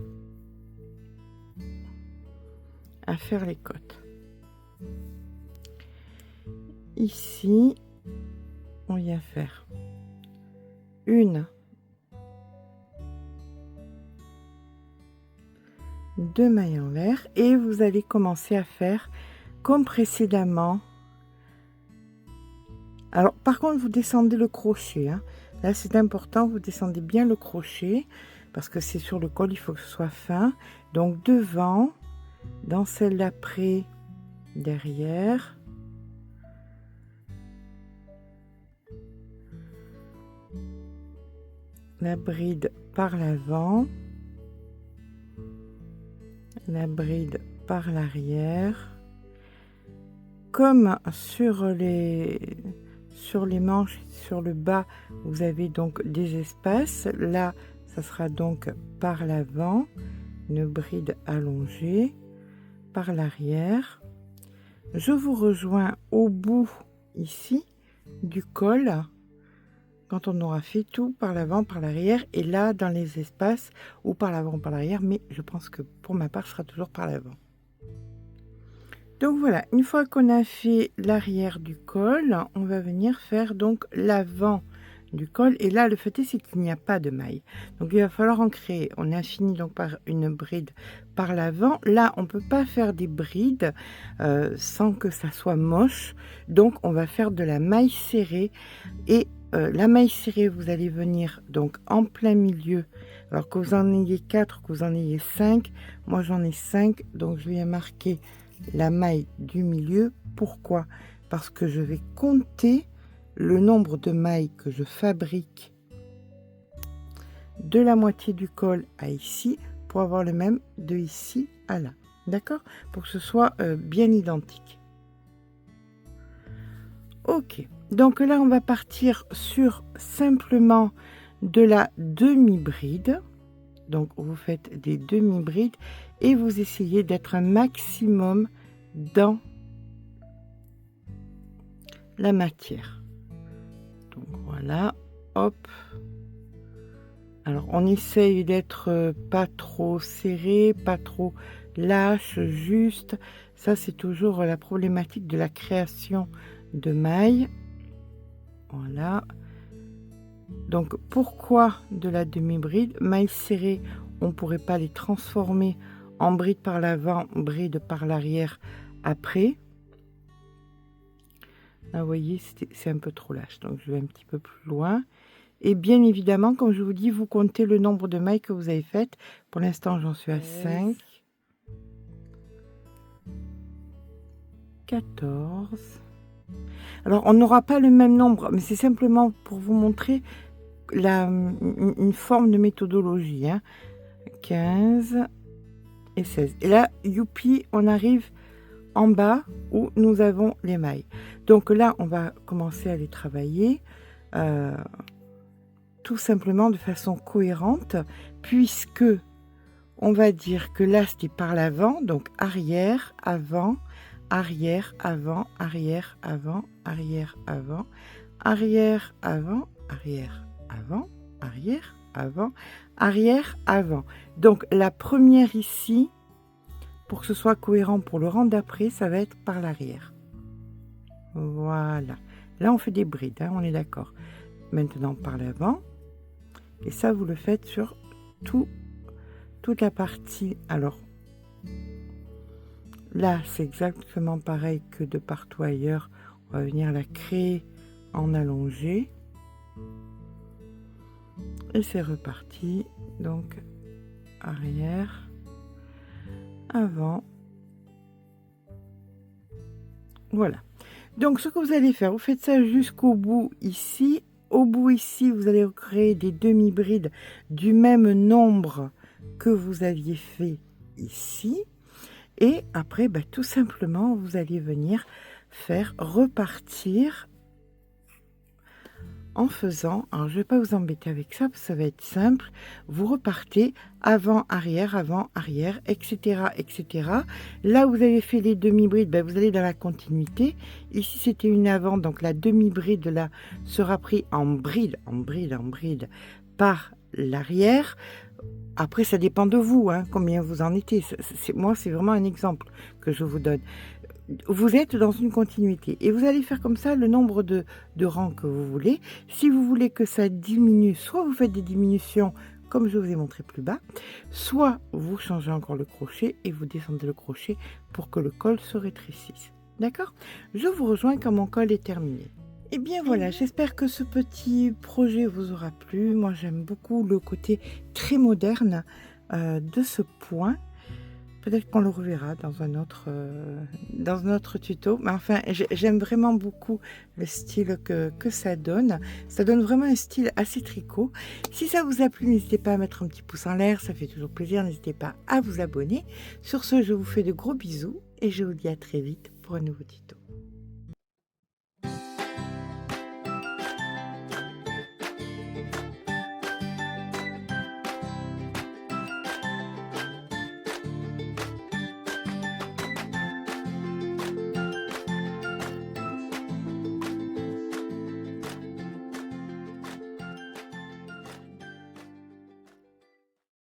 à faire les côtes. Ici, on vient faire une, 2 mailles en l'air et vous allez commencer à faire comme précédemment. Alors par contre, vous descendez le crochet, hein. Là c'est important, vous descendez bien le crochet parce que c'est sur le col, il faut que ce soit fin. Donc devant, dans celle d'après, derrière, la bride par l'avant, la bride par l'arrière. Comme sur les manches, sur le bas, vous avez donc des espaces. Là, ça sera donc par l'avant, une bride allongée, par l'arrière. Je vous rejoins au bout ici du col quand on aura fait tout par l'avant, par l'arrière et là dans les espaces ou par l'avant, par l'arrière, mais je pense que pour ma part ce sera toujours par l'avant. Donc voilà, une fois qu'on a fait l'arrière du col, on va venir faire donc l'avant du col et là le fait est c'est qu'il n'y a pas de maille, donc il va falloir en créer. On a fini donc par une bride par l'avant. Là on peut pas faire des brides sans que ça soit moche, donc on va faire de la maille serrée et la maille serrée vous allez venir donc en plein milieu, alors que vous en ayez 4, que vous en ayez 5, moi j'en ai 5, donc je viens marquer la maille du milieu. Pourquoi? Parce que je vais compter le nombre de mailles que je fabrique de la moitié du col à ici pour avoir le même de ici à là, d'accord, pour que ce soit bien identique. Ok, donc là on va partir sur simplement de la demi-bride. Donc vous faites des demi-brides et vous essayez d'être un maximum dans la matière. Donc voilà, hop. Alors on essaye d'être pas trop serré, pas trop lâche, juste. Ça c'est toujours la problématique de la création de mailles. Voilà. Donc pourquoi de la demi-bride? Mailles serrées, on ne pourrait pas les transformer en bride par l'avant, bride par l'arrière après. Là, vous voyez, c'est un peu trop lâche, donc je vais un petit peu plus loin. Et bien évidemment, comme je vous dis, vous comptez le nombre de mailles que vous avez faites. Pour l'instant, j'en suis à 5. 14. Alors, on n'aura pas le même nombre, mais c'est simplement pour vous montrer une forme de méthodologie. Hein. 15 et 16. Et là, youpi, on arrive en bas où nous avons les mailles. Donc là, on va commencer à les travailler tout simplement de façon cohérente, puisque on va dire que là, c'était par l'avant, donc arrière, avant, arrière, avant, arrière, avant, arrière, avant, arrière, avant, arrière, avant, arrière, avant, arrière, avant. Donc la première ici, pour que ce soit cohérent pour le rang d'après, ça va être par l'arrière. Voilà. Là, on fait des brides, hein, on est d'accord. maintenant par l'avant. Et ça, vous le faites sur toute la partie. Alors, là, c'est exactement pareil que de partout ailleurs. On va venir la créer en allongé. Et c'est reparti. Donc, arrière, avant. Voilà. Donc, ce que vous allez faire, vous faites ça jusqu'au bout ici. Au bout ici, vous allez créer des demi-brides du même nombre que vous aviez fait ici. Et après, tout simplement, vous allez venir faire repartir en faisant, alors je ne vais pas vous embêter avec ça, parce que ça va être simple, vous repartez avant, arrière, etc., etc. Là où vous avez fait les demi-brides, vous allez dans la continuité. Ici, c'était une avant, donc la demi-bride là sera prise en bride par l'arrière. Après, ça dépend de vous, combien vous en étiez. Moi, c'est vraiment un exemple que je vous donne. Vous êtes dans une continuité et vous allez faire comme ça le nombre de rangs que vous voulez. Si vous voulez que ça diminue, soit vous faites des diminutions comme je vous ai montré plus bas, soit vous changez encore le crochet et vous descendez le crochet pour que le col se rétrécisse. D'accord? Je vous rejoins quand mon col est terminé. Et bien voilà, j'espère que ce petit projet vous aura plu. Moi, j'aime beaucoup le côté très moderne de ce point. Peut-être qu'on le reverra dans un autre tuto. Mais enfin, j'aime vraiment beaucoup le style que ça donne. Ça donne vraiment un style assez tricot. Si ça vous a plu, n'hésitez pas à mettre un petit pouce en l'air. Ça fait toujours plaisir. N'hésitez pas à vous abonner. Sur ce, je vous fais de gros bisous. Et je vous dis à très vite pour un nouveau tuto.